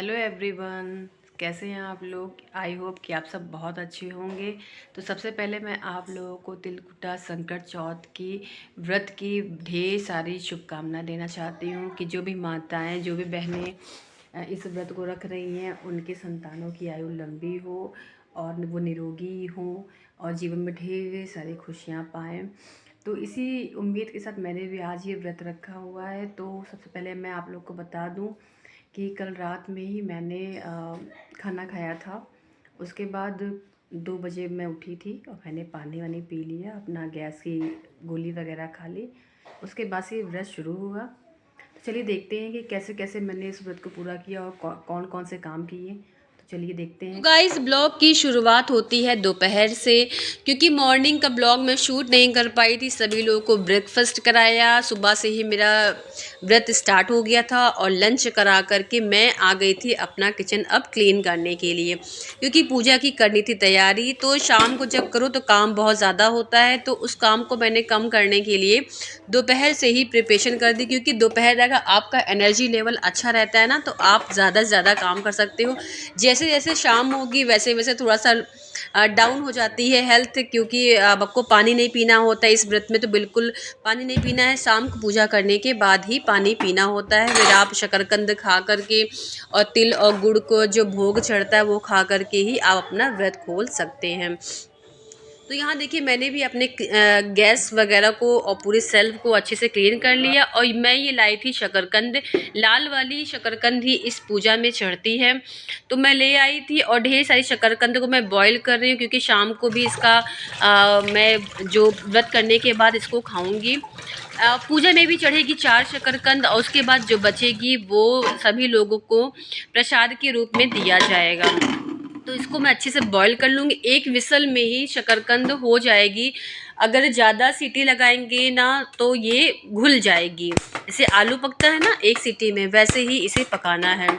Hello everyone, कैसे हैं आप लोग। आई होप कि आप सब बहुत अच्छे होंगे। तो सबसे पहले मैं आप लोगों को तिलकुटा संकट चौथ की व्रत की ढेर सारी शुभकामना देना चाहती हूँ कि जो भी माताएं, जो भी बहनें इस व्रत को रख रही हैं, उनके संतानों की आयु लंबी हो और वो निरोगी हों और जीवन में ढेर सारी खुशियाँ पाएँ। तो इसी उम्मीद के साथ मैंने भी आज ये व्रत रखा हुआ है। तो सबसे पहले मैं आप लोग को बता दूं कि कल रात में ही मैंने खाना खाया था। उसके बाद 2 बजे मैं उठी थी और मैंने पानी वानी पी लिया, अपना गैस की गोली वगैरह खा ली। उसके बाद से व्रत शुरू हुआ। तो चलिए देखते हैं कि कैसे कैसे मैंने इस व्रत को पूरा किया और कौन कौन से काम किए। तो चलिए देखते हैं। गाइस, ब्लॉग की शुरुआत होती है दोपहर से, क्योंकि मॉर्निंग का ब्लॉग मैं शूट नहीं कर पाई थी। सभी लोगों को ब्रेकफास्ट कराया, सुबह से ही मेरा व्रत स्टार्ट हो गया था और लंच करा करके मैं आ गई थी अपना किचन अब क्लीन करने के लिए, क्योंकि पूजा की करनी थी तैयारी। तो शाम को जब करो तो काम बहुत ज़्यादा होता है, तो उस काम को मैंने कम करने के लिए दोपहर से ही प्रिपरेशन कर दी, क्योंकि दोपहर अगर आपका एनर्जी लेवल अच्छा रहता है ना, तो आप ज़्यादा से ज़्यादा काम कर सकते हो। जैसे जैसे शाम होगी वैसे वैसे थोड़ा सा डाउन हो जाती है हेल्थ, क्योंकि अब आपको पानी नहीं पीना होता है इस व्रत में। तो बिल्कुल पानी नहीं पीना है, शाम को पूजा करने के बाद ही पानी पीना होता है। फिर आप शकरकंद खा करके और तिल और गुड़ को जो भोग चढ़ता है वो खा करके ही आप अपना व्रत खोल सकते हैं। तो यहाँ देखिए, मैंने भी अपने गैस वगैरह को और पूरे सेल्फ को अच्छे से क्लीन कर लिया। और मैं ये लाई थी शकरकंद, लाल वाली शकरकंद ही इस पूजा में चढ़ती है, तो मैं ले आई थी। और ढेर सारी शकरकंद को मैं बॉईल कर रही हूँ, क्योंकि शाम को भी इसका मैं जो व्रत करने के बाद इसको खाऊंगी। पूजा में भी चढ़ेगी 4 शकरकंद, और उसके बाद जो बचेगी वो सभी लोगों को प्रसाद के रूप में दिया जाएगा। तो इसको मैं अच्छे से बॉईल कर लूँगी। एक विसल में ही शकरकंद हो जाएगी। अगर ज़्यादा सीटी लगाएंगे ना तो ये घुल जाएगी। जैसे आलू पकता है ना एक सीटी में, वैसे ही इसे पकाना है।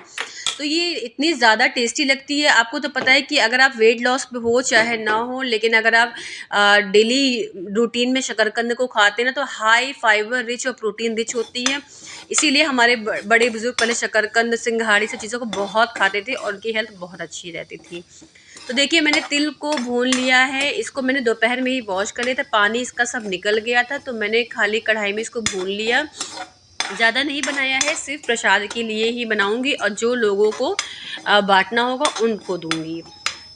तो ये इतनी ज़्यादा टेस्टी लगती है। आपको तो पता है कि अगर आप वेट लॉस पे हो चाहे ना हो, लेकिन अगर आप डेली रूटीन में शकरकंद को खाते हैं ना, तो हाई फाइबर रिच और प्रोटीन रिच होती है। इसीलिए हमारे बड़े बुजुर्ग पहले शकरकंद, सिंघाड़ी से चीज़ों को बहुत खाते थे और उनकी हेल्थ बहुत अच्छी रहती थी। तो देखिए, मैंने तिल को भून लिया है। इसको मैंने दोपहर में ही वॉश कर लिया था, पानी इसका सब निकल गया था, तो मैंने खाली कढ़ाई में इसको भून लिया। ज़्यादा नहीं बनाया है, सिर्फ प्रसाद के लिए ही बनाऊंगी और जो लोगों को बांटना होगा उनको दूंगी।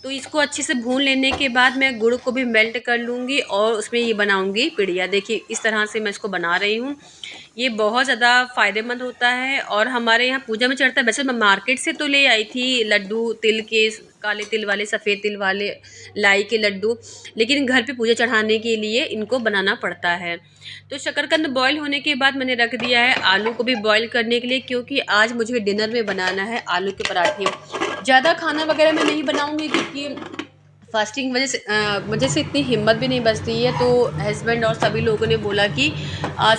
तो इसको अच्छे से भून लेने के बाद मैं गुड़ को भी मेल्ट कर लूँगी और उसमें ये बनाऊंगी पिड़िया। देखिए इस तरह से मैं इसको बना रही हूँ। ये बहुत ज़्यादा फ़ायदेमंद होता है और हमारे यहाँ पूजा में चढ़ता है। वैसे मैं मार्केट से तो ले आई थी लड्डू, तिल के, काले तिल वाले, सफ़ेद तिल वाले, लाई के लड्डू, लेकिन घर पे पूजा चढ़ाने के लिए इनको बनाना पड़ता है। तो शकरकंद बॉईल होने के बाद मैंने रख दिया है आलू को भी बॉईल करने के लिए, क्योंकि आज मुझे डिनर में बनाना है आलू के पराठे। ज़्यादा खाना वगैरह मैं नहीं बनाऊँगी, क्योंकि फास्टिंग वजह से इतनी हिम्मत भी नहीं बचती है। तो हस्बैंड और सभी लोगों ने बोला कि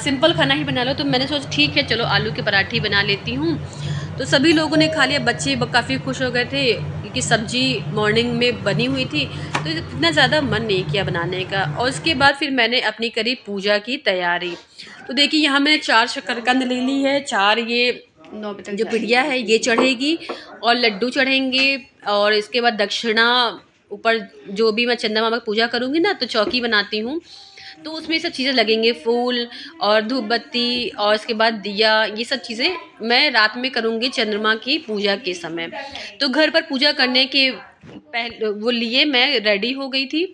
सिंपल खाना ही बना लो, तो मैंने सोचा ठीक है चलो आलू के पराठे बना लेती हूँ। तो सभी लोगों ने खा लिया। बच्चे काफ़ी खुश हो गए थे, क्योंकि सब्जी मॉर्निंग में बनी हुई थी, तो इतना ज़्यादा मन नहीं किया बनाने का। और उसके बाद फिर मैंने अपनी करी पूजा की तैयारी। तो देखिए, यहाँ मैंने 4 शकरकंद ले ली है, 4 ये 9 बजे तक जो पिड़िया है ये चढ़ेगी और लड्डू चढ़ेंगे। और इसके बाद दक्षिणा ऊपर, जो भी मैं चंदा मामा की पूजा करूँगी ना, तो चौकी बनाती हूँ, तो उसमें ये सब चीज़ें लगेंगे, फूल और धूप बत्ती और इसके बाद दिया। ये सब चीज़ें मैं रात में करूँगी चंद्रमा की पूजा के समय। तो घर पर पूजा करने के पहले वो लिए मैं रेडी हो गई थी।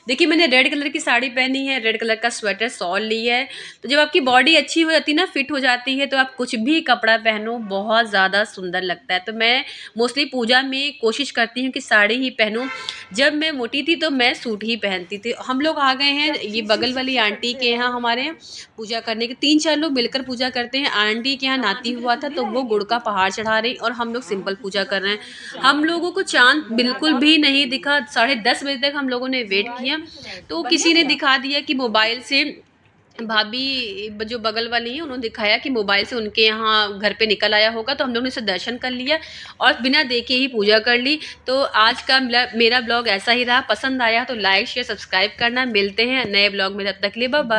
देखिए, मैंने रेड कलर की साड़ी पहनी है, रेड कलर का स्वेटर शॉल ली है। तो जब आपकी बॉडी अच्छी हो जाती है ना, फिट हो जाती है, तो आप कुछ भी कपड़ा पहनो बहुत ज़्यादा सुंदर लगता है। तो मैं मोस्टली पूजा में कोशिश करती हूँ कि साड़ी ही पहनूँ। जब मैं मोटी थी तो मैं सूट ही पहनती थी। हम लोग आ गए हैं ये बगल वाली आंटी के यहाँ, हमारे यहाँ पूजा करने के 3-4 लोग मिलकर पूजा करते हैं। आंटी के यहाँ नाती हुआ था, तो वो गुड़ का पहाड़ चढ़ा रही और हम लोग सिंपल पूजा कर रहे हैं। हम लोगों को चांद बिल्कुल भी नहीं दिखा। 10:30 बजे तक हम लोगों ने वेट किया, तो किसी ने दिखा दिया कि मोबाइल से, भाभी जो बगल वाली है उन्होंने दिखाया कि मोबाइल से उनके यहाँ घर पे निकल आया होगा। तो हम लोगों ने उसे दर्शन कर लिया और बिना देखे ही पूजा कर ली। तो आज का मेरा ब्लॉग ऐसा ही रहा। पसंद आया तो लाइक शेयर सब्सक्राइब करना। मिलते हैं नए ब्लॉग में, तब तक के लिए बाय बाय।